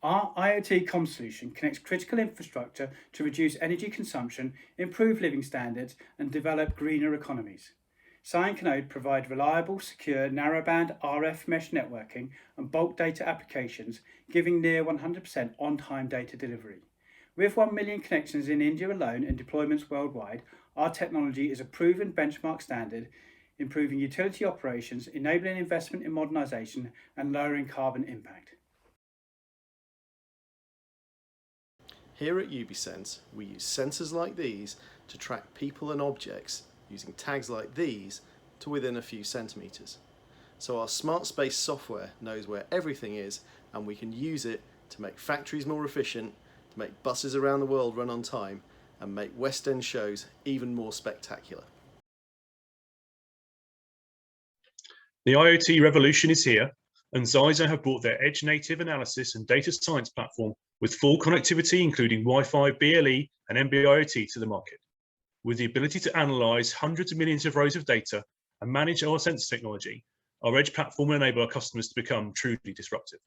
Our IoT comms solution connects critical infrastructure to reduce energy consumption, improve living standards, and develop greener economies. CyanCanode provide reliable, secure, narrowband RF mesh networking and bulk data applications, giving near 100% on-time data delivery. With 1 million connections in India alone and deployments worldwide, our technology is a proven benchmark standard, improving utility operations, enabling investment in modernisation, and lowering carbon impact. Here at UBisense, we use sensors like these to track people and objects using tags like these to within a few centimetres. So our smart space software knows where everything is, and we can use it to make factories more efficient, to make buses around the world run on time, and make West End shows even more spectacular. The IoT revolution is here, and Zyzo have brought their edge-native analysis and data science platform with full connectivity, including Wi-Fi, BLE, and NB-IoT to the market. With the ability to analyse hundreds of millions of rows of data and manage our sensor technology, our edge platform will enable our customers to become truly disruptive.